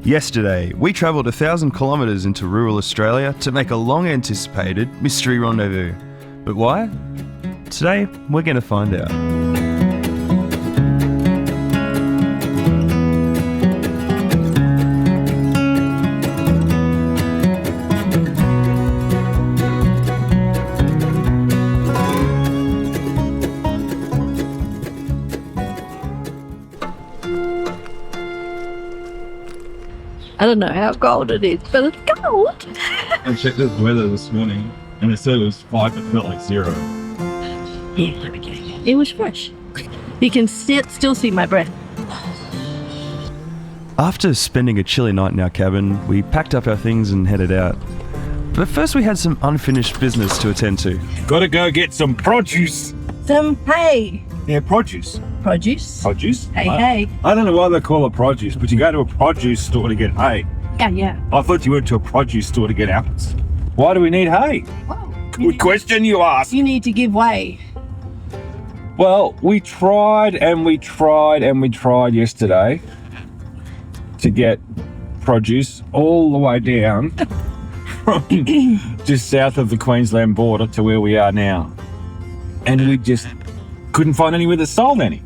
Yesterday, we travelled 1,000 kilometres into rural Australia to make a long-anticipated mystery rendezvous. But why? Today, we're going to find out. I don't know how cold it is, but it's cold. I checked the weather this morning and it said it was 5, it felt like 0. Yeah, there we go. It was fresh. You can still see my breath. After spending a chilly night in our cabin, we packed up our things and headed out. But first we had some unfinished business to attend to. Gotta go get some produce. Some hay. Yeah, produce. Produce. Produce? Hey. I don't know why they call it produce, but you go to a produce store to get hay. Yeah. I thought you went to a produce store to get apples. Why do we need hay? Whoa. Good question you ask. You need to give way. Well, we tried yesterday to get produce all the way down from just south of the Queensland border to where we are now. And we just couldn't find anywhere that sold any.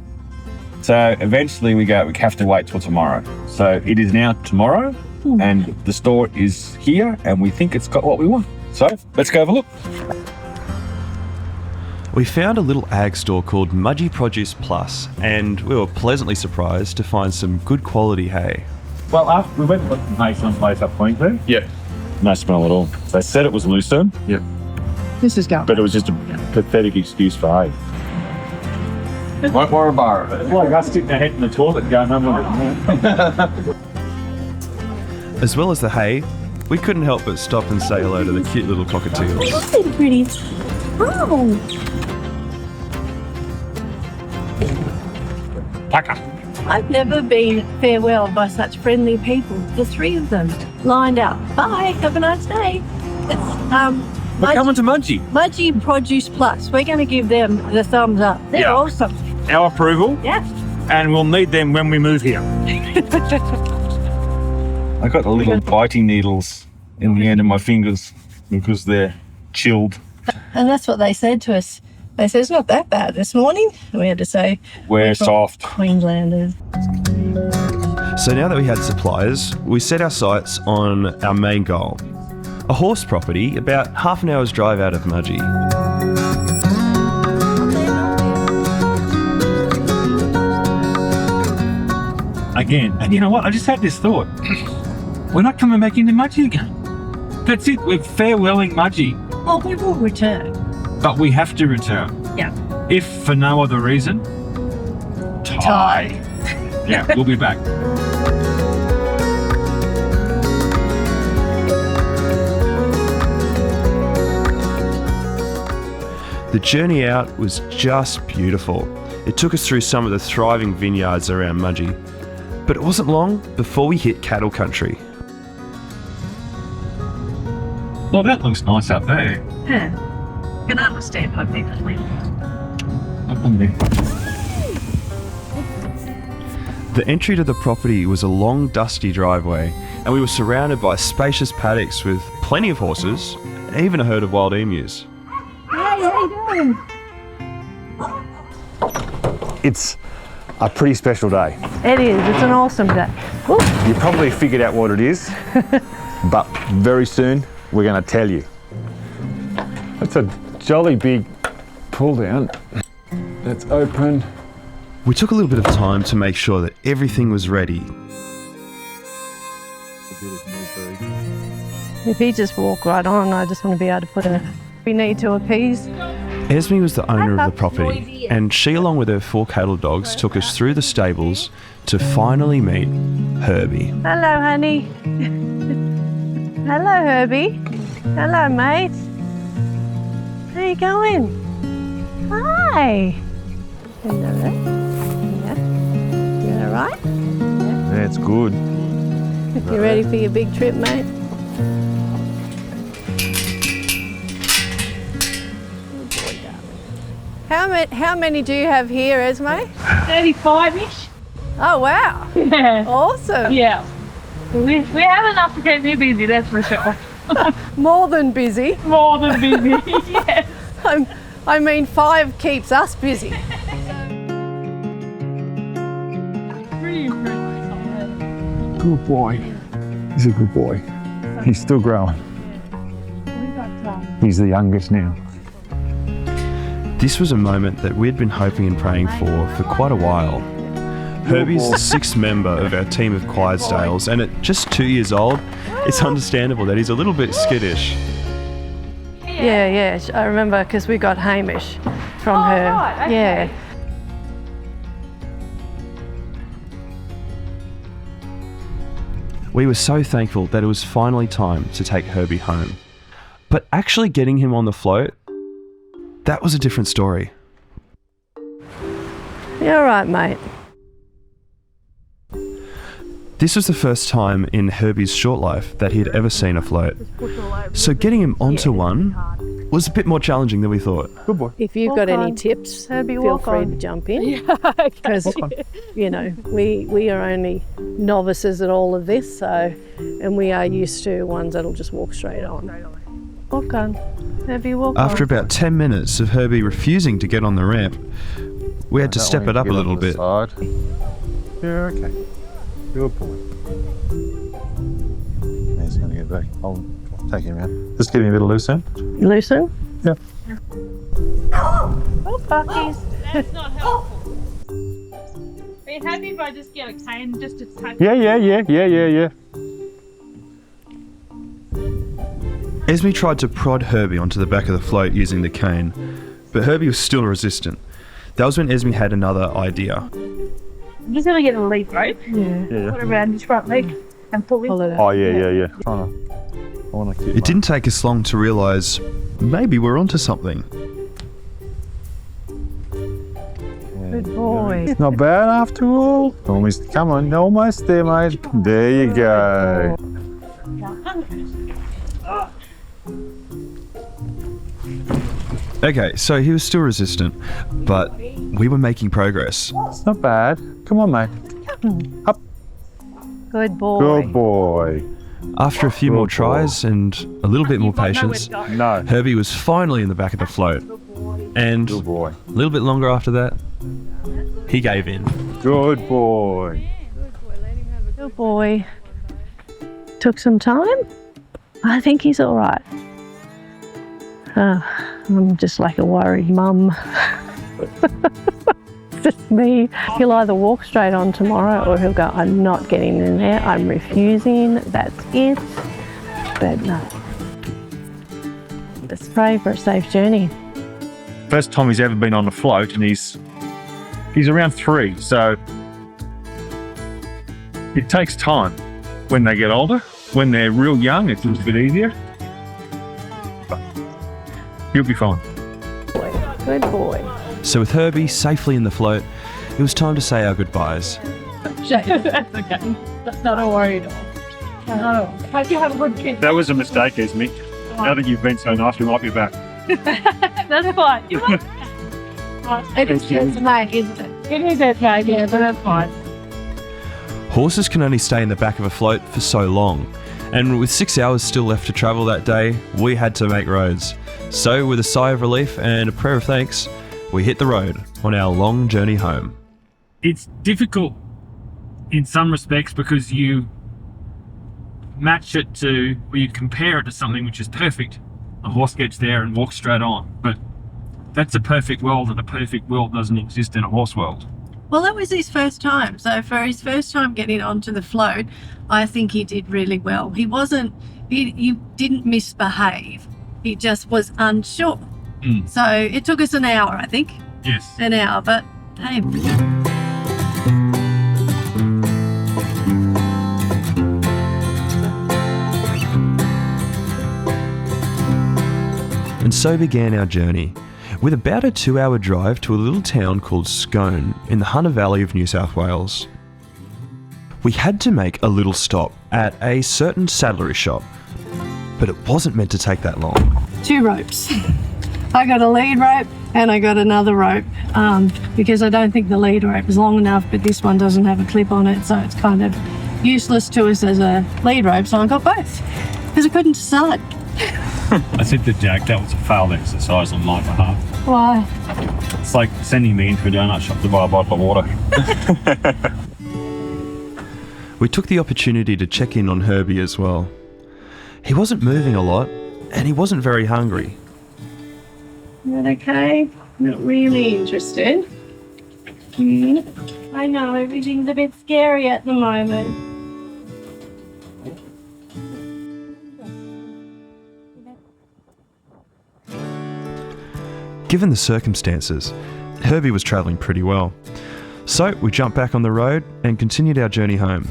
So eventually we have to wait till tomorrow. So it is now tomorrow and the store is here and we think it's got what we want. So let's go have a look. We found a little ag store called Mudgee Produce Plus, and we were pleasantly surprised to find some good quality hay. Well, after we went and looked at hay someplace up Queensland. Yeah. No smell at all. They said it was lucerne. Yeah. This is going. But it was just a pathetic excuse for hay. Won't worry about it. It's like us sticking our head in the toilet and going, As well as the hay, we couldn't help but stop and say hello to the cute little cockatiels. Oh, they're pretty. Oh. I've never been farewelled by such friendly people. The 3 of them lined up. Bye, have a nice day. It's We're coming to Mudgee. Mudgee Produce Plus. We're going to give them the thumbs up. They're awesome. Our approval. Yeah. And we'll need them when we move here. I got the little biting needles in the end of my fingers because they're chilled. And that's what they said to us. They said, it's not that bad this morning. And we had to say, we're soft. Queenslanders. So now that we had supplies, we set our sights on our main goal. A horse property about half an hour's drive out of Mudgee. Again, and you know what? I just had this thought. We're not coming back into Mudgee again. That's it. We're farewelling Mudgee. Well, we will return. But we have to return. Yeah. If for no other reason, tide. Yeah, we'll be back. The journey out was just beautiful. It took us through some of the thriving vineyards around Mudgee. But it wasn't long before we hit cattle country. Well, that looks nice up there. Yeah. You can understand how big it is. The entry to the property was a long, dusty driveway, and we were surrounded by spacious paddocks with plenty of horses and even a herd of wild emus. Hey, how you doing? It's a pretty special day. It is. It's an awesome day. Ooh. You probably figured out what it is, but very soon we're going to tell you. That's a jolly big pull down. Let's open. We took a little bit of time to make sure that everything was ready. If you just walk right on, I just want to be able to put in we need to appease. Esme was the owner of the property, and she, along with her 4 cattle dogs, took us through the stables to finally meet Herbie. Hello, honey. Hello, Herbie. Hello, mate. How you going? Hi. Hello. Yeah. You all right? Yeah, it's good. You ready for your big trip, mate? How many do you have here, Esme? 35-ish. Oh, wow. Yeah. Awesome. Yeah. We have enough to keep me busy, that's for sure. More than busy. More than busy, yes. I mean, 5 keeps us busy. Pretty impressive. Good boy. He's a good boy. He's still growing. He's the youngest now. This was a moment that we'd been hoping and praying for quite a while. Herbie's the 6th member of our team of Clydesdales, and at just 2 years old, it's understandable that he's a little bit skittish. Yeah. I remember because we got Hamish from her. Right, okay. Yeah. We were so thankful that it was finally time to take Herbie home. But actually getting him on the float, that was a different story. You're right, mate. This was the first time in Herbie's short life that he'd ever seen a float. So getting him onto one was a bit more challenging than we thought. Good boy. If you've got any tips, feel free to jump in. Because, you know, we are only novices at all of this, so, and we are used to ones that'll just walk straight on. Walk on. Herbie, walk on. After about 10 minutes of Herbie refusing to get on the ramp, we had to step it up a little bit. Yeah, okay. Good boy. He's going to get back. I'll take him out. Just get him a bit of loose end. Loosen. Yeah. Oh, puppies. That's not helpful. Are you happy if I just get a cane just to touch? Yeah. Esme tried to prod Herbie onto the back of the float using the cane, but Herbie was still resistant. That was when Esme had another idea. I'm just going to get a lead rope, Yeah. put it around his front leg and pull Pull in. it out. Oh, yeah. I want to keep It didn't take us long to realise maybe we're onto something. Good boy. Not bad after all. Almost, come on, almost there, mate. There you go. Okay, so he was still resistant, but we were making progress. It's not bad. Come on, mate. Up. Good boy. Good boy. After a few more tries and a little bit more patience, No. Herbie was finally in the back of the float. And Good boy. a little bit longer after that, he gave in. Good boy. Good boy. Took some time. I think he's all right. I'm just like a worried mum. Just me. He'll either walk straight on tomorrow or he'll go, I'm not getting in there, I'm refusing, that's it. But no. Let's pray for a safe journey. First time he's ever been on a float, and he's around 3, so it takes time. When they get older, when they're real young, it's a little bit easier. But you'll be fine. Good boy. So with Herbie safely in the float, it was time to say our goodbyes. That's okay. That's not a worry at all. Not at all. Hope you have a good trip. That was a mistake, Esme. Now that you've been so nice, we might be back. That's fine. It's mate, isn't it? It is okay, yeah, but that's fine. Horses can only stay in the back of a float for so long, and with 6 hours still left to travel that day, we had to make roads. So with a sigh of relief and a prayer of thanks, we hit the road on our long journey home. It's difficult in some respects because you match it to, or you compare it to something which is perfect. A horse gets there and walks straight on, but that's a perfect world, and a perfect world doesn't exist in a horse world. Well, that was his first time. So for his first time getting onto the float, I think he did really well. He didn't misbehave. He just was unsure. So it took us an hour, I think. Yes. An hour, but hey. And so began our journey, with about a 2-hour drive to a little town called Scone in the Hunter Valley of New South Wales. We had to make a little stop at a certain saddlery shop, but it wasn't meant to take that long. 2 ropes. I got a lead rope and I got another rope because I don't think the lead rope is long enough, but this one doesn't have a clip on it, so it's kind of useless to us as a lead rope, so I got both because I couldn't decide. I said to Jack that was a failed exercise on my behalf. Why? It's like sending me into a donut shop to buy a bottle of water. We took the opportunity to check in on Herbie as well. He wasn't moving a lot, and he wasn't very hungry. Is that okay? Not really interested. I know, everything's a bit scary at the moment. Given the circumstances, Herbie was travelling pretty well. So we jumped back on the road and continued our journey home.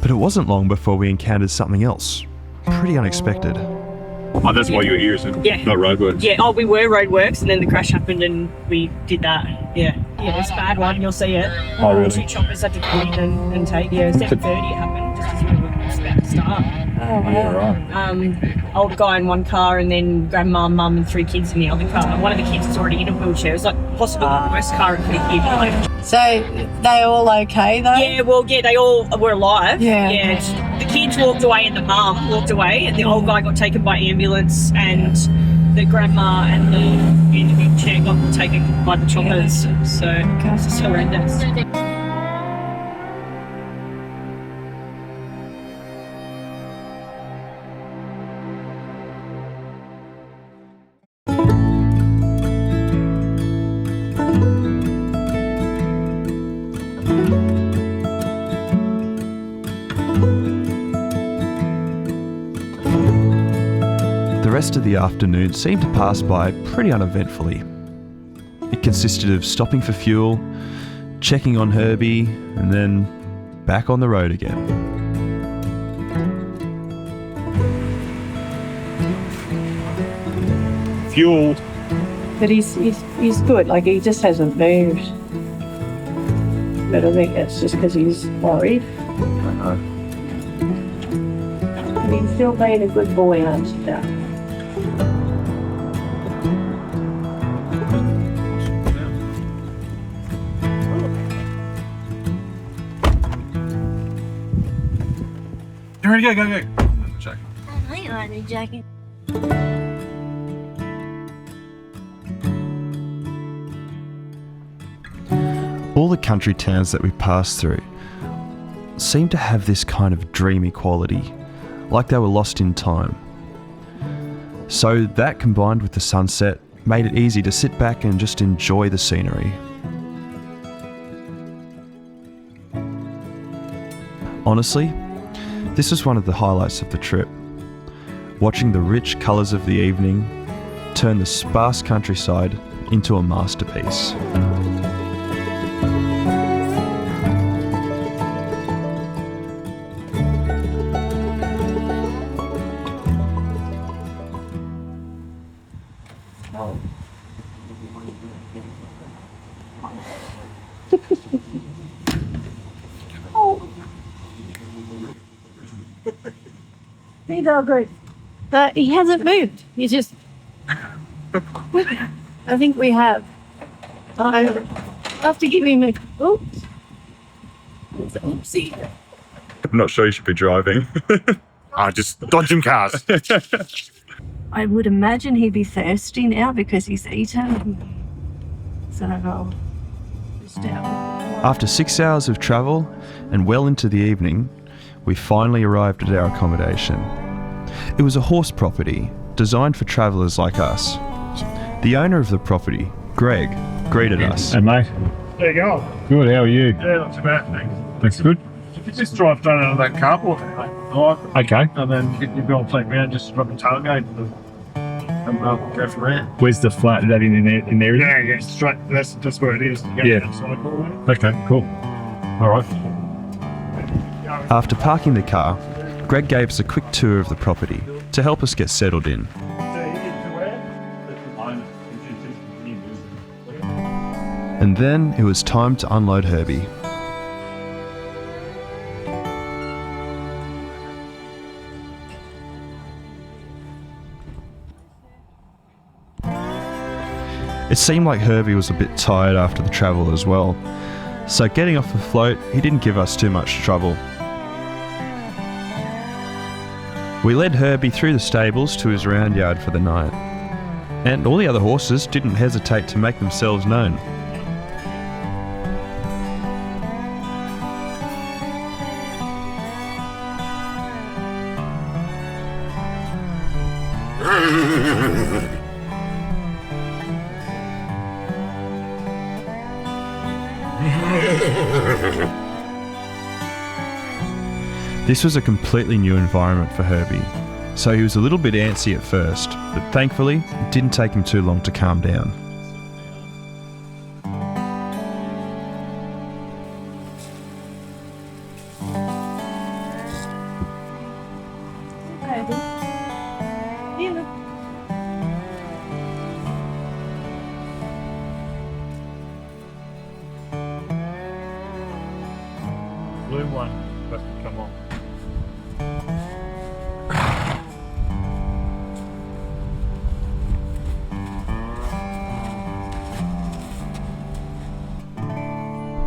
But it wasn't long before we encountered something else, pretty unexpected. Oh, that's why you were here, isn't it? Yeah. Not roadworks. Yeah, oh, we were roadworks and then the crash happened and we did that. Yeah. Yeah, it's a bad one, you'll see it. Oh, really? 2 choppers had to come in and take, 7:30 it happened, just as we were about to start. Oh, wow. Yeah, right. Older guy in one car and then grandma, mum and 3 kids in the other car. One of the kids was already in a wheelchair. It was like possibly the worst car it could have been. So, they all okay though? Yeah, well, yeah, they all were alive. Yeah. The kids walked away and the mum walked away and the old guy got taken by ambulance and the grandma and the wheelchair got taken by the choppers. So it's just horrendous. The rest of the afternoon seemed to pass by pretty uneventfully. It consisted of stopping for fuel, checking on Herbie, and then back on the road again. Fuel. But he's good, like he just hasn't moved. But I think that's just because he's worried. But he's still being a good boy, aren't you? You ready to go? Jack. I like the jacket. All the country towns that we passed through seemed to have this kind of dreamy quality, like they were lost in time. So that, combined with the sunset, made it easy to sit back and just enjoy the scenery. Honestly, this was one of the highlights of the trip. Watching the rich colours of the evening turn the sparse countryside into a masterpiece. He's all good. But he hasn't moved. He's just... I think we have. I have to give him a... Oops. It's an oopsie. I'm not sure you should be driving. Just dodge some cars. I would imagine he'd be thirsty now because he's eaten. So I'll just out. After 6 hours of travel and well into the evening, we finally arrived at our accommodation. It was a horse property designed for travellers like us. The owner of the property, Greg, greeted us. Hey mate. There you go. Good, how are you? Yeah, not too bad, thanks. That's good. If you just drive down out of that carport, right, Okay. and then get your bill flat round, just drop the tailgate and go from there. Where's the flat? Is that in there? Yeah, straight. That's where it is. You go Yeah. down the side hallway. Okay, cool. All right. After parking the car, Greg gave us a quick tour of the property to help us get settled in. So you get to where? And then it was time to unload Herbie. It seemed like Herbie was a bit tired after the travel as well, so getting off the float, he didn't give us too much trouble. We led Herbie through the stables to his round yard for the night, and all the other horses didn't hesitate to make themselves known. This was a completely new environment for Herbie, so he was a little bit antsy at first, but thankfully it didn't take him too long to calm down. Blue one. Must come on.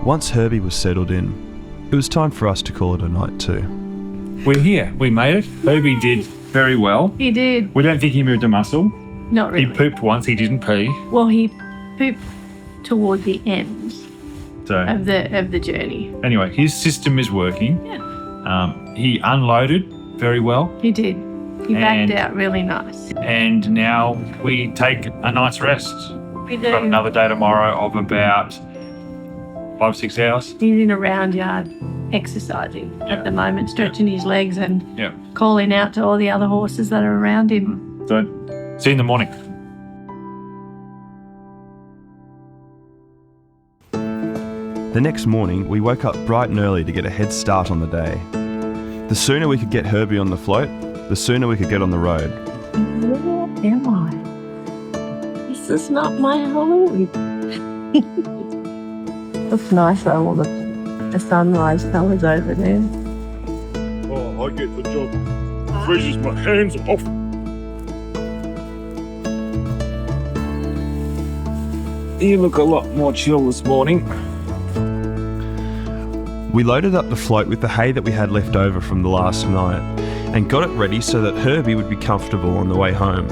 Once Herbie was settled in, it was time for us to call it a night too. We're here. We made it. Herbie did very well. He did. We don't think he moved a muscle. Not really. He pooped once. He didn't pee. Well, he pooped toward the end So of the journey. anyway, his system is working. Yeah. He unloaded very well. He did. He And- backed out really nice. And now we take a night's rest. We We've got do. another day tomorrow of about 5 or 6 hours. He's in a round yard exercising at the moment, stretching his legs and Yeah. calling out to all the other horses that are around him. So see you in the morning. The next morning, we woke up bright and early to get a head start on the day. The sooner we could get Herbie on the float, the sooner we could get on the road. Where am I? This is not my home. Looks nice though, all the sunrise colours over there. Oh, I get the job. Freezes my hands off. You look a lot more chill this morning. We loaded up the float with the hay that we had left over from the last night and got it ready so that Herbie would be comfortable on the way home.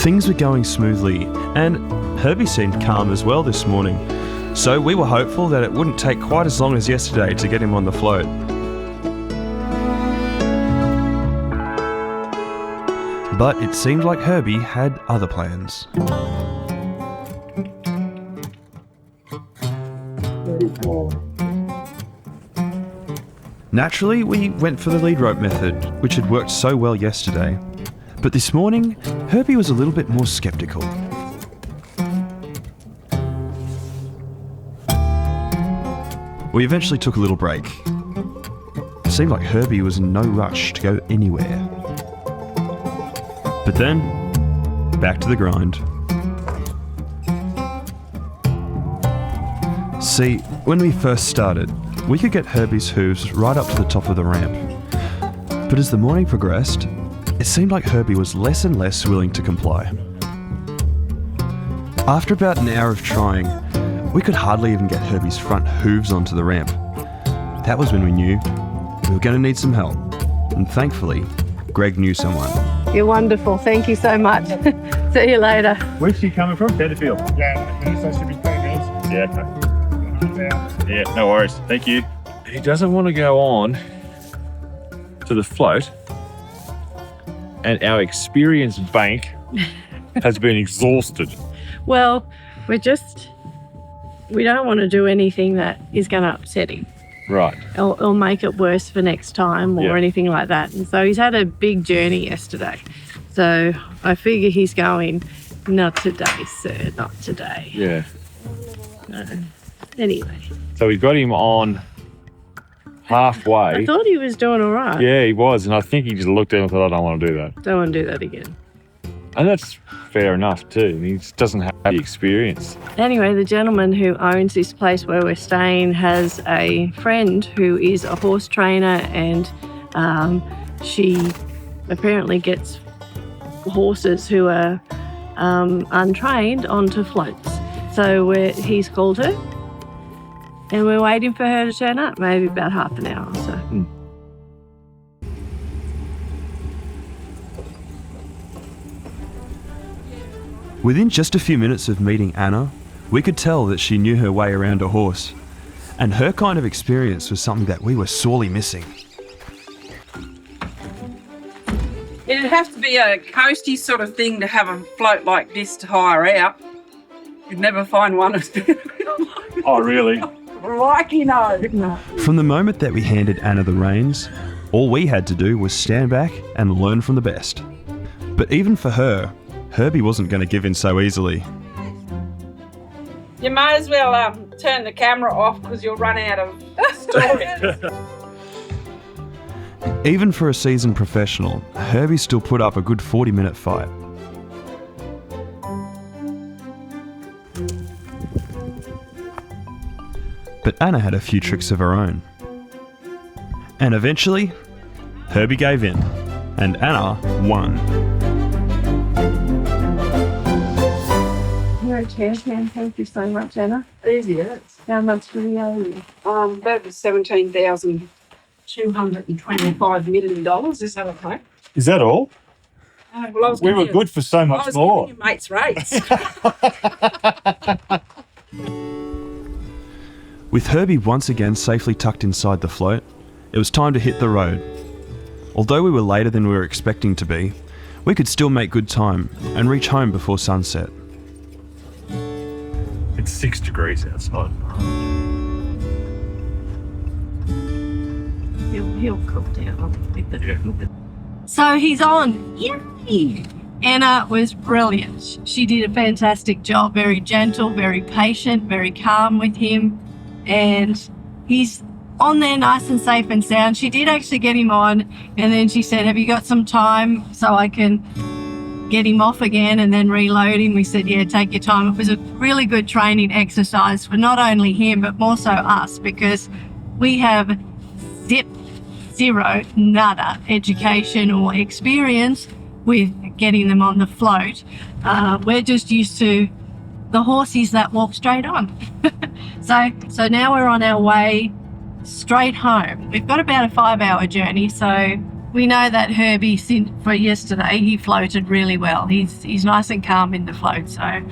Things were going smoothly, and Herbie seemed calm as well this morning, so we were hopeful that it wouldn't take quite as long as yesterday to get him on the float. But it seemed like Herbie had other plans. Naturally, we went for the lead rope method, which had worked so well yesterday. But this morning, Herbie was a little bit more sceptical. We eventually took a little break. It seemed like Herbie was in no rush to go anywhere. But then, back to the grind. See, when we first started, we could get Herbie's hooves right up to the top of the ramp. But as the morning progressed, it seemed like Herbie was less and less willing to comply. After about an hour of trying, we could hardly even get Herbie's front hooves onto the ramp. That was when we knew we were going to need some help. And thankfully, Greg knew someone. You're wonderful. Thank you so much. See you later. Where's she coming from? Tenterfield. Yeah, so should be 20 minutes. Yeah, okay. Yeah, no worries. Thank you. He doesn't want to go on to the float, and our experienced bank has been exhausted. Well, we don't want to do anything that is going to upset him Right. or make it worse for next time or Yeah. anything like that. And so he's had a big journey yesterday. So I figure he's going, not today, sir, not today. Yeah. Anyway, So we got him on halfway. I thought he was doing all right. Yeah, he was, and I think he just looked at it and thought, I don't want to do that. Don't want to do that again. And that's fair enough too. He just doesn't have the experience. Anyway, the gentleman who owns this place where we're staying has a friend who is a horse trainer, and she apparently gets horses who are untrained onto floats. So he's called her, And we're waiting for her to turn up, maybe about half an hour or so. Within just a few minutes of meeting Anna, we could tell that she knew her way around a horse, and her kind of experience was something that we were sorely missing. It'd have to be a coasty sort of thing to have a float like this to hire out. You'd never find one as good. Oh, really? Like, you know. From the moment that we handed Anna the reins, all we had to do was stand back and learn from the best. But even for her, Herbie wasn't going to give in so easily. You may as well turn the camera off because you'll run out of stories. Even for a seasoned professional, Herbie still put up a good 40-minute fight. But Anna had a few tricks of her own. And eventually, Herbie gave in, and Anna won. You're a champion. Thank you so much, Anna. Easy, yes. How much do we owe you? That was $17,225 million. Is that okay? Is that all? Well, I was We were good for so I much was more. giving you mates rates. With Herbie once again safely tucked inside the float, it was time to hit the road. Although we were later than we were expecting to be, we could still make good time and reach home before sunset. It's 6 degrees outside. He'll cool down with the, Yeah. So he's on. Yay! Anna was brilliant. She did a fantastic job, very gentle, very patient, very calm with him. And he's on there nice and safe and sound. She did actually get him on, and then she said, have you got some time so I can get him off again and then reload him? We said, yeah, take your time. It was a really good training exercise for not only him, but more so us, because we have zero, nada education or experience with getting them on the float. We're just used to the horses that walk straight on. So now we're on our way straight home. We've got about a 5-hour journey, so we know that Herbie, for yesterday, he floated really well. He's nice and calm in the float, so.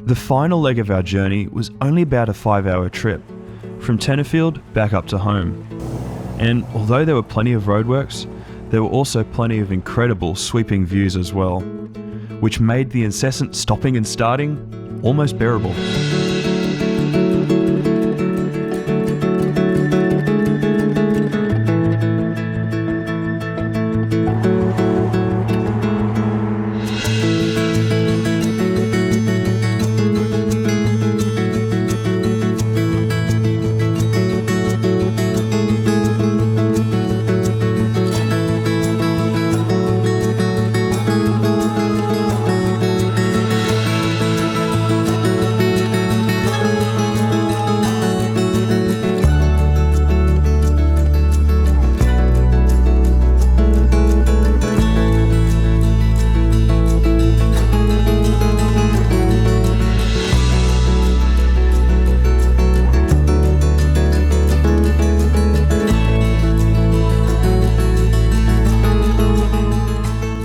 The final leg of our journey was only about a 5-hour trip, from Tenterfield back up to home. And although there were plenty of roadworks, there were also plenty of incredible sweeping views as well, which made the incessant stopping and starting almost bearable.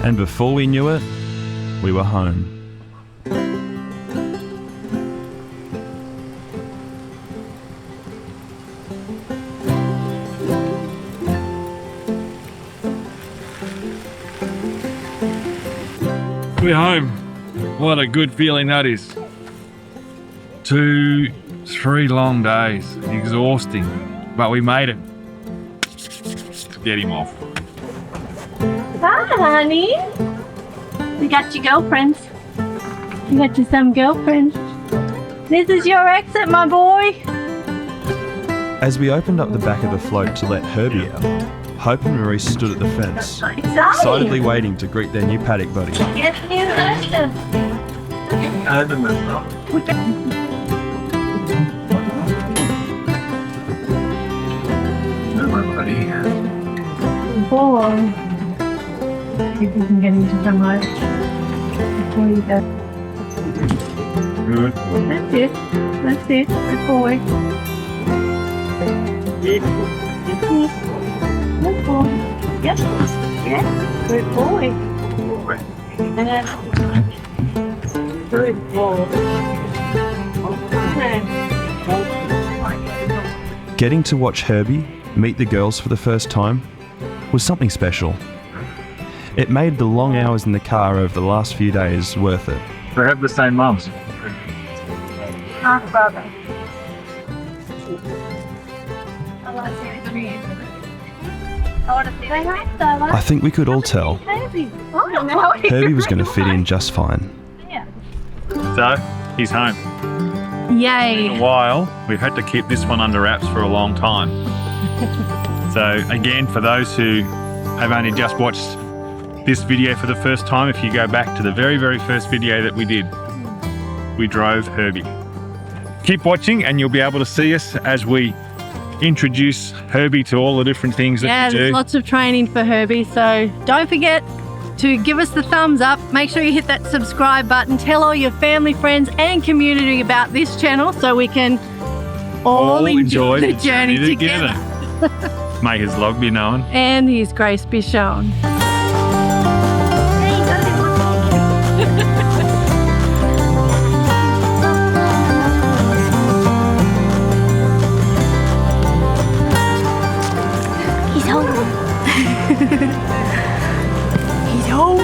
And before we knew it, we were home. We're home. What a good feeling that is. 2, 3 long days. Exhausting. But we made it. Let's get him off. Hi, honey. We got your girlfriends. You got you some girlfriends. This is your exit, my boy. As we opened up the back of the float to let Herbie out, Hope and Maurice stood at the fence, excitedly waiting to greet their new paddock buddy. Get you later. Boy. See if we can get into the mud before you go. Good. That's it. That's it. Good boy. Good boy. Yes. Yeah. Good boy. Good boy. Getting to watch Herbie meet the girls for the first time was something special. It made the long hours in the car over the last few days worth it. They have the same mums. Half brother. I think we could all tell Herbie was going to fit in just fine. So, he's home. Yay. A while, we've had to keep this one under wraps for a long time. So again, for those who have only just watched this video for the first time, if you go back to the very, very first video that we did, we drove Herbie. Keep watching and you'll be able to see us as we introduce Herbie to all the different things that we do. There's lots of training for Herbie, so don't forget to give us the thumbs up. Make sure you hit that subscribe button. Tell all your family, friends and community about this channel so we can all enjoy the journey together. May his log be known. And his grace be shown. He's home. He's home.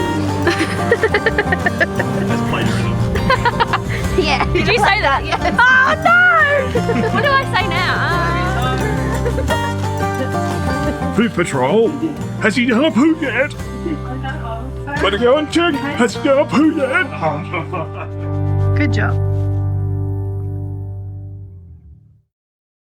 Yeah. Did you say that? Yeah. Oh no! What do I say now? Poo Patrol, has he done a poo yet? Better go and check. Has he done a poo yet? Good job.